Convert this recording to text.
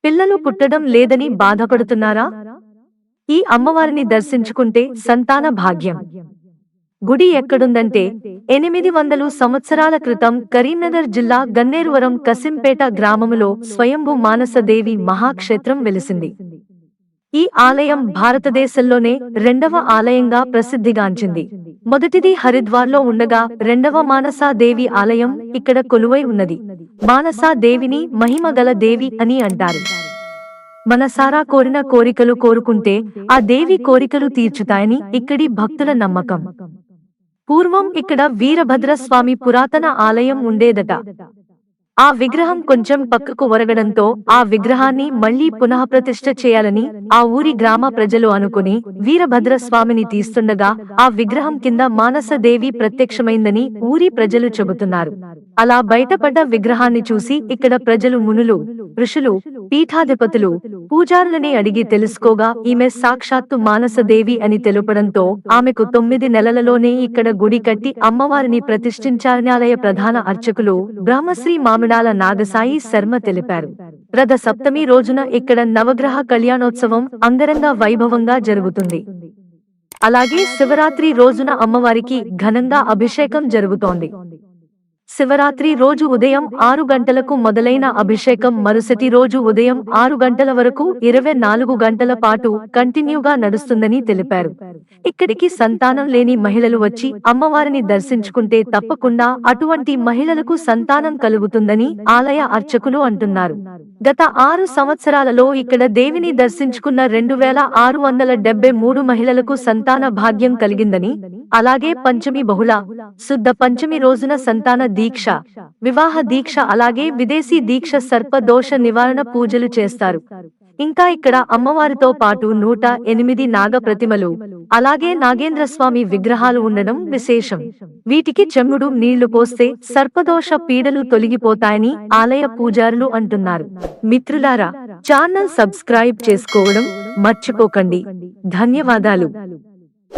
పిల్లలు పుట్టడం లేదని బాధపడుతున్నారా? ఈ అమ్మవారిని దర్శించుకుంటే సంతాన భాగ్యం. గుడి ఎక్కడుందంటే 800 సంవత్సరాల క్రితం కరీంనగర్ జిల్లా గన్నేరువరం కసింపేట గ్రామములో స్వయంభూ మానసదేవి మహాక్షేత్రం వెలిసింది. ఈ ఆలయం భారతదేశంలోనే రెండవ ఆలయంగా ప్రసిద్ధిగాంచింది. మొదటిది హరిద్వార్లో ఉండగా రెండవ మానసాదేవి ఆలయం ఇక్కడ కొలువై ఉన్నది. మానసాదేవిని మహిమగల దేవి అని అంటారు. మనసారా కోరిన కోరికలు కోరుకుంటే ఆ దేవి కోరికలు తీర్చుతాయని ఇక్కడి భక్తుల నమ్మకం. పూర్వం ఇక్కడ వీరభద్రస్వామి పురాతన ఆలయం ఉండేదట. ఆ విగ్రహం కొంచెం పక్కకు ఒరగడంతో ఆ విగ్రహాన్ని మళ్లీ పునఃప్రతిష్ఠ చేయాలని ఆ ఊరి గ్రామ ప్రజలు అనుకుని వీరభద్రస్వామిని తీస్తుండగా ఆ విగ్రహం కింద మానసదేవి ప్రత్యక్షమైందని ఊరి ప్రజలు చెబుతున్నారు. అలా బయటపడ్డ విగ్రహాన్ని చూసి ఇక్కడ ప్రజలు మునులు, ఋషులు, పీఠాధిపతులు, పూజారులని అడిగి తెలుసుకోగా ఈమె సాక్షాత్తు మానసదేవి అని తెలుపడంతో ఆమెకు 9 నెలలలోనే ఇక్కడ గుడి కట్టి అమ్మవారిని ప్రతిష్ఠించారని ఆలయ ప్రధాన అర్చకులు బ్రహ్మశ్రీ మామిడాల నాగసాయి శర్మ తెలిపారు. రథ సప్తమి రోజున ఇక్కడ నవగ్రహ కళ్యాణోత్సవం అంగరంగ వైభవంగా జరుగుతుంది. అలాగే శివరాత్రి రోజున అమ్మవారికి ఘనంగా అభిషేకం జరుగుతోంది. శివరాత్రి రోజు ఉదయం 6 గంటలకు మొదలైన అభిషేకం మరుసటి రోజు ఉదయం 6 గంటల వరకు 24 గంటల పాటు కంటిన్యూగా నడుస్తుందని తెలిపారు. ఇక్కడికి సంతానం లేని మహిళలు వచ్చి అమ్మవారిని దర్శించుకుంటే తప్పకుండా అటువంటి మహిళలకు సంతానం కలుగుతుందని ఆలయ అర్చకులు అంటున్నారు. గత 6 సంవత్సరాలలో ఇక్కడ దేవిని దర్శించుకున్న 2673 మహిళలకు సంతాన భాగ్యం కలిగిందని, అలాగే పంచమి బహుళ, శుద్ధ పంచమి రోజున సంతాన దీక్ష, వివాహ దీక్ష, అలాగే విదేశీ దీక్ష, సర్పదోష నివారణ పూజలు చేస్తారు. ఇంకా ఇక్కడ అమ్మవారితో పాటు 108 నాగ ప్రతిమలు, అలాగే నాగేంద్రస్వామి విగ్రహాలు ఉండడం విశేషం. వీటికి చెమ్ముడు నీళ్లు పోస్తే సర్పదోష పీడలు తొలగిపోతాయని ఆలయ పూజారులు అంటున్నారు. మిత్రులారా, ఛానల్ సబ్స్క్రైబ్ చేసుకోవడం మర్చిపోకండి. ధన్యవాదాలు.